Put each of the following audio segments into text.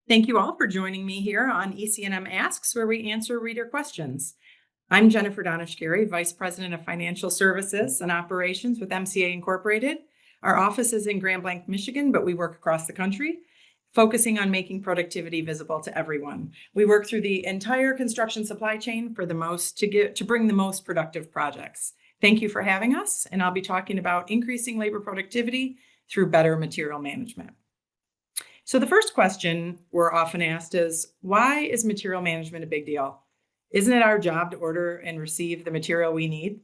Thank you all for joining me here on EC&M Asks, where we answer reader questions. I'm Jennifer Daneshgari, Vice President of Financial Services and Operations with MCA Incorporated. Our office is in Grand Blanc, Michigan, but we work across the country, focusing on making productivity visible to everyone. We work through the entire construction supply chain to bring the most productive projects. Thank you for having us, and I'll be talking about increasing labor productivity through better material management. So the first question we're often asked is, why is material management a big deal? Isn't it our job to order and receive the material we need?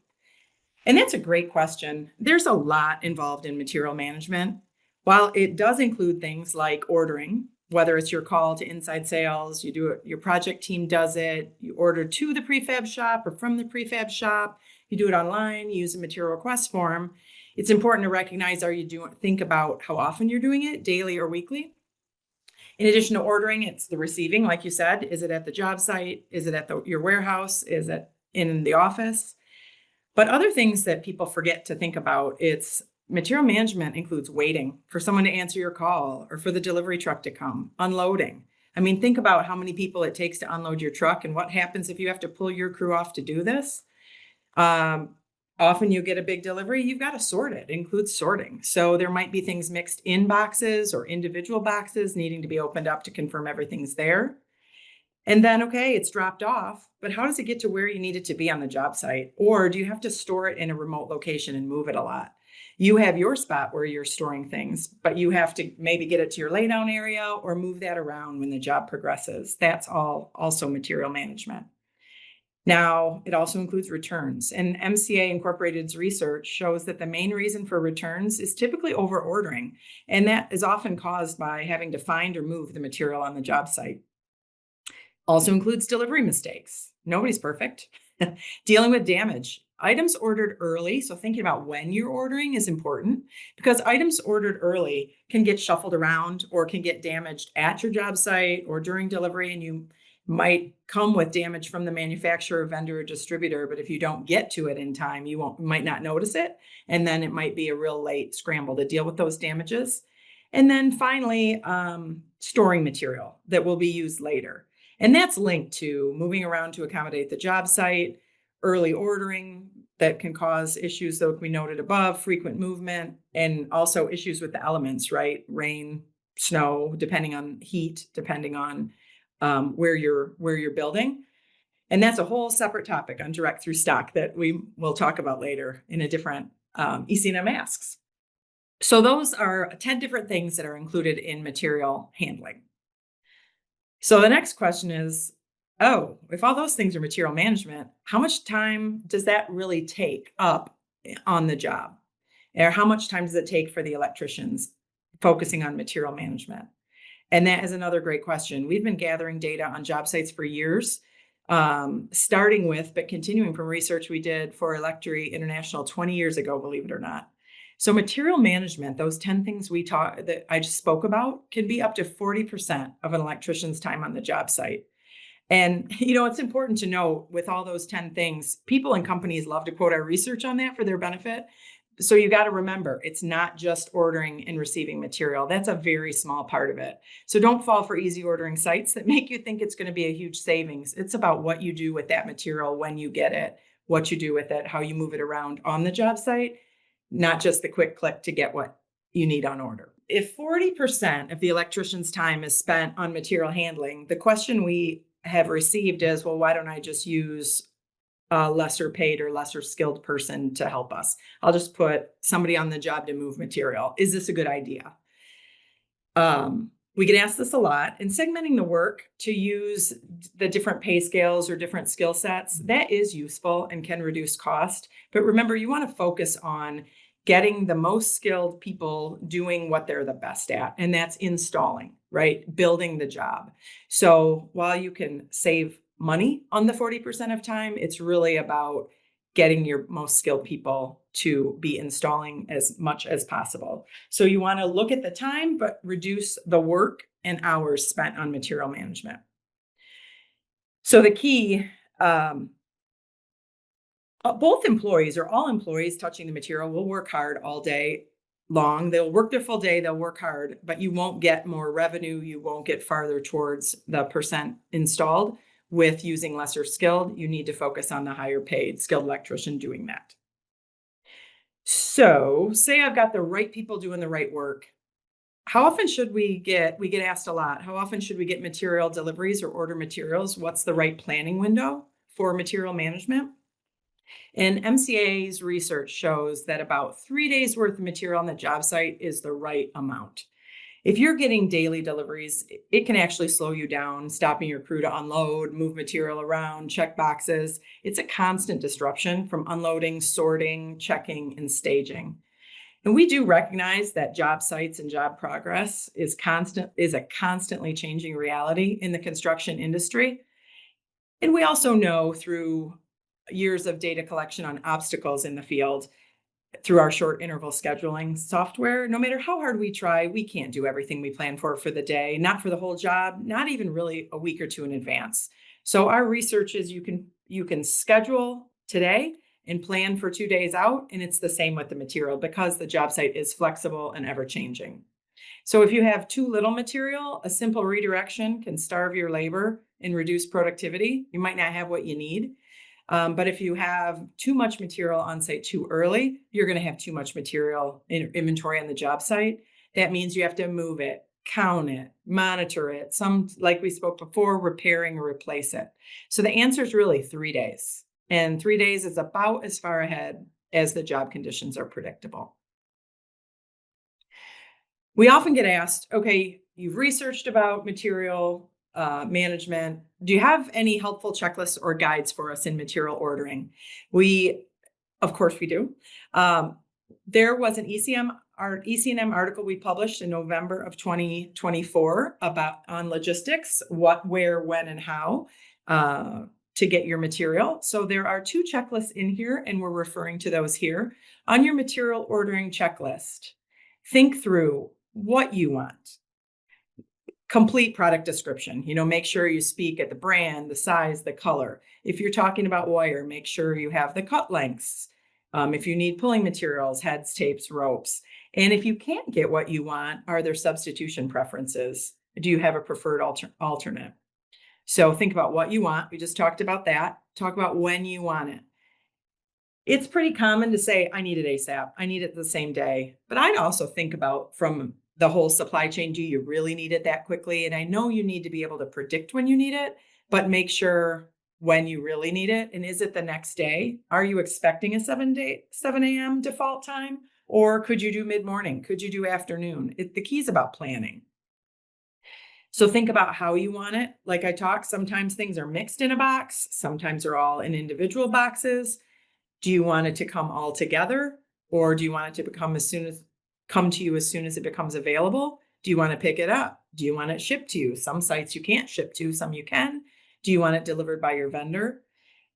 And that's a great question. There's a lot involved in material management. While it does include things like ordering, whether it's your call to inside sales, you do it, your project team does it, you order to the prefab shop or from the prefab shop, you do it online, you use a material request form. It's important to recognize, think about how often you're doing it, daily or weekly. In addition to ordering, it's the receiving, like you said. Is it at the job site? Is it at your warehouse? Is it in the office? But other things that people forget to think about, it's material management includes waiting for someone to answer your call or for the delivery truck to come, unloading. I mean, think about how many people it takes to unload your truck and what happens if you have to pull your crew off to do this. Often you get a big delivery, you've got to sort it. It includes sorting. So there might be things mixed in boxes or individual boxes needing to be opened up to confirm everything's there. And then, okay, it's dropped off, but how does it get to where you need it to be on the job site? Or do you have to store it in a remote location and move it a lot? You have your spot where you're storing things, but you have to maybe get it to your laydown area or move that around when the job progresses. That's all also material management. Now, it also includes returns, and MCA Incorporated's research shows that the main reason for returns is typically over ordering, and that is often caused by having to find or move the material on the job site. Also includes delivery mistakes. Nobody's perfect. Dealing with damage. Items ordered early, so thinking about when you're ordering is important, because items ordered early can get shuffled around or can get damaged at your job site or during delivery, and you might come with damage from the manufacturer, vendor, or distributor, but if you don't get to it in time, you might not notice it. And then it might be a real late scramble to deal with those damages. And then finally, storing material that will be used later. And that's linked to moving around to accommodate the job site, early ordering that can cause issues that we noted above, frequent movement, and also issues with the elements, right? Rain, snow, depending on heat, depending on where you're building. And that's a whole separate topic on direct through stock that we will talk about later in a different EC&M Asks. So those are 10 different things that are included in material handling. So the next question is, if all those things are material management, how much time does that really take up on the job? Or how much time does it take for the electricians focusing on material management? And that is another great question. We've been gathering data on job sites for years, starting with, but continuing from research we did for Electri International 20 years ago, believe it or not. So material management, those 10 things that I just spoke about, can be up to 40% of an electrician's time on the job site. And, it's important to note with all those 10 things, people and companies love to quote our research on that for their benefit. So you got to remember, it's not just ordering and receiving material. That's a very small part of it. So don't fall for easy ordering sites that make you think it's going to be a huge savings. It's about what you do with that material when you get it, what you do with it, how you move it around on the job site, not just the quick click to get what you need on order. If 40% of the electrician's time is spent on material handling, the question we have received is, well, why don't I just use a lesser paid or lesser skilled person to help us? I'll just put somebody on the job to move material. Is this a good idea? We get asked this a lot, and segmenting the work to use the different pay scales or different skill sets, that is useful and can reduce cost. But remember, you want to focus on getting the most skilled people doing what they're the best at, and that's installing, right? Building the job. So while you can save money on the 40% of time, it's really about getting your most skilled people to be installing as much as possible. So you want to look at the time, but reduce the work and hours spent on material management. So the key, both employees or all employees touching the material will work hard all day long. They'll work their full day, they'll work hard, but you won't get more revenue. You won't get farther towards the percent installed with using lesser skilled. You need to focus on the higher paid skilled electrician doing that. So, say I've got the right people doing the right work. How often should we get asked a lot, how often should we get material deliveries or order materials? What's the right planning window for material management? And MCA's research shows that about 3 days worth of material on the job site is the right amount. If you're getting daily deliveries, it can actually slow you down, stopping your crew to unload, move material around, check boxes. It's a constant disruption from unloading, sorting, checking, and staging. And we do recognize that job sites and job progress is a constantly changing reality in the construction industry. And we also know through years of data collection on obstacles in the field through our short interval scheduling software, no matter how hard we try, we can't do everything we plan for the day, not for the whole job, not even really a week or two in advance. So our research is you can schedule today and plan for 2 days out, and it's the same with the material because the job site is flexible and ever changing. So if you have too little material, a simple redirection can starve your labor and reduce productivity. You might not have what you need. But if you have too much material on site too early, you're going to have too much material in inventory on the job site. That means you have to move it, count it, monitor it. Some, like we spoke before, repairing or replace it. So the answer is really 3 days. And 3 days is about as far ahead as the job conditions are predictable. We often get asked, okay, you've researched about material management. Do you have any helpful checklists or guides for us in material ordering? Of course we do. There was an EC&M article we published in November of 2024 on logistics, what, where, when, and how to get your material. So there are 2 checklists in here, and we're referring to those here. On your material ordering checklist, think through what you want. Complete product description. Make sure you speak at the brand, the size, the color. If you're talking about wire, make sure you have the cut lengths. If you need pulling materials, heads, tapes, ropes. And if you can't get what you want, are there substitution preferences? Do you have a preferred alternate? So think about what you want. We just talked about that. Talk about when you want it. It's pretty common to say, I need it ASAP. I need it the same day. But I'd also think about from the whole supply chain, do you really need it that quickly? And I know you need to be able to predict when you need it, but make sure when you really need it. And is it the next day? Are you expecting a 7 a.m. default time? Or could you do mid-morning? Could you do afternoon? The key is about planning. So think about how you want it. Like I talked, sometimes things are mixed in a box. Sometimes they're all in individual boxes. Do you want it to come all together? Or do you want it to come to you as soon as it becomes available? Do you want to pick it up? Do you want it shipped to you? Some sites you can't ship to, some you can. Do you want it delivered by your vendor?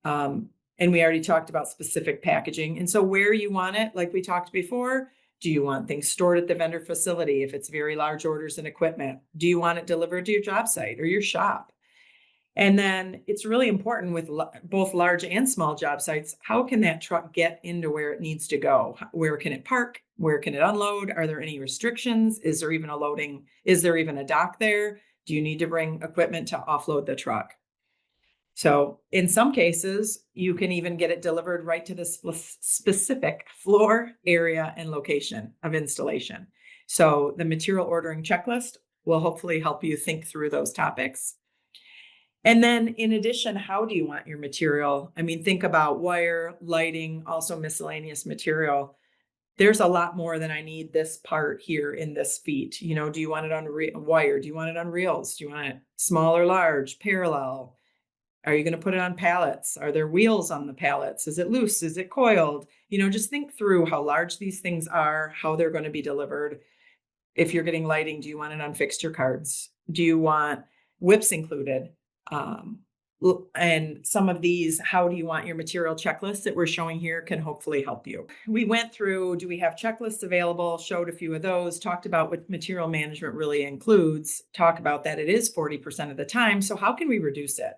And we already talked about specific packaging. And so where you want it, like we talked before, do you want things stored at the vendor facility if it's very large orders and equipment? Do you want it delivered to your job site or your shop? And then it's really important with both large and small job sites, how can that truck get into where it needs to go? Where can it park? Where can it unload? Are there any restrictions? Is there even a dock there? Do you need to bring equipment to offload the truck? So in some cases, you can even get it delivered right to the specific floor, area, and location of installation. So the material ordering checklist will hopefully help you think through those topics. And then in addition, how do you want your material? I mean, think about wire, lighting, also miscellaneous material. There's a lot more than I need this part here in this feet. Do you want it on wire? Do you want it on reels? Do you want it small or large, parallel? Are you going to put it on pallets? Are there wheels on the pallets? Is it loose? Is it coiled? Just think through how large these things are, how they're going to be delivered. If you're getting lighting, do you want it on fixture cards? Do you want whips included? And some of these, how do you want your material checklists that we're showing here can hopefully help you. We went through, do we have checklists available? Showed a few of those, talked about what material management really includes, talk about that it is 40% of the time. So how can we reduce it?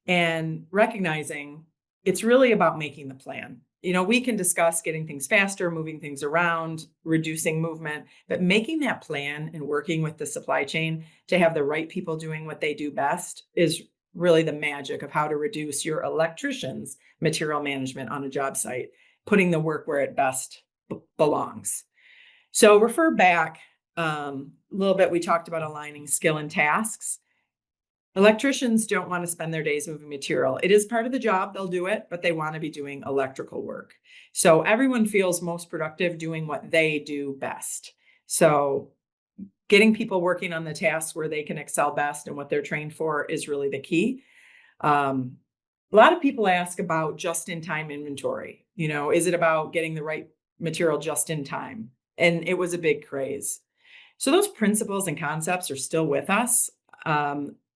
And recognizing it's really about making the plan. we can discuss getting things faster, moving things around, reducing movement, but making that plan and working with the supply chain to have the right people doing what they do best is really the magic of how to reduce your electrician's material management on a job site, putting the work where it best belongs. So refer back a little bit. We talked about aligning skill and tasks. Electricians don't want to spend their days moving material. It is part of the job, they'll do it, but they want to be doing electrical work. So everyone feels most productive doing what they do best. So getting people working on the tasks where they can excel best and what they're trained for is really the key. A lot of people ask about just-in-time inventory. Is it about getting the right material just in time? And it was a big craze. So those principles and concepts are still with us.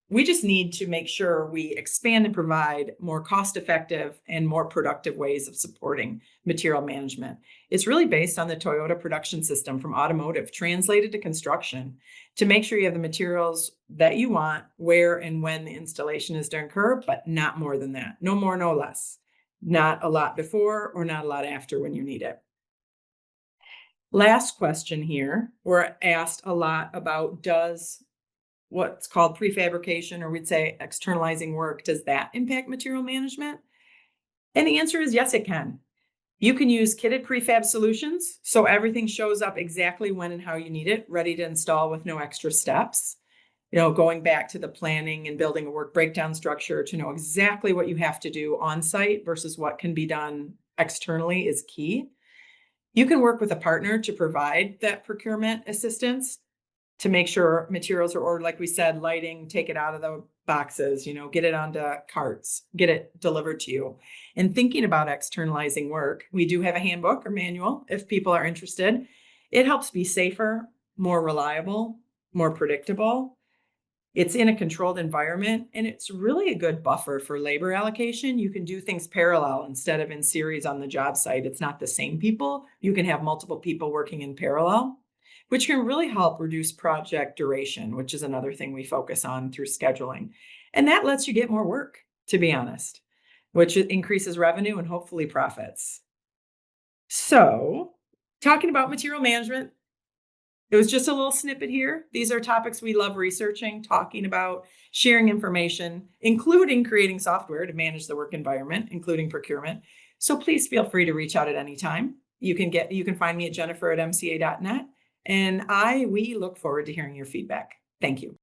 We just need to make sure we expand and provide more cost-effective and more productive ways of supporting material management. It's really based on the Toyota production system from automotive, translated to construction, to make sure you have the materials that you want, where and when the installation is to occur, but not more than that. No more, no less. Not a lot before or not a lot after when you need it. Last question here. We're asked a lot about, does what's called prefabrication, or we'd say externalizing work, does that impact material management? And the answer is yes, it can. You can use kitted prefab solutions, so everything shows up exactly when and how you need it, ready to install with no extra steps. Going back to the planning and building a work breakdown structure to know exactly what you have to do on site versus what can be done externally is key. You can work with a partner to provide that procurement assistance to make sure materials are ordered, like we said, lighting, take it out of the boxes, get it onto carts, get it delivered to you. And thinking about externalizing work, we do have a handbook or manual if people are interested. It helps be safer, more reliable, more predictable. It's in a controlled environment, and it's really a good buffer for labor allocation. You can do things parallel instead of in series on the job site. It's not the same people. You can have multiple people working in parallel, which can really help reduce project duration, which is another thing we focus on through scheduling. And that lets you get more work, to be honest, which increases revenue and hopefully profits. So, talking about material management, it was just a little snippet here. These are topics we love researching, talking about, sharing information, including creating software to manage the work environment, including procurement. So please feel free to reach out at any time. You can find me at jennifer@mca.net. And we look forward to hearing your feedback. Thank you.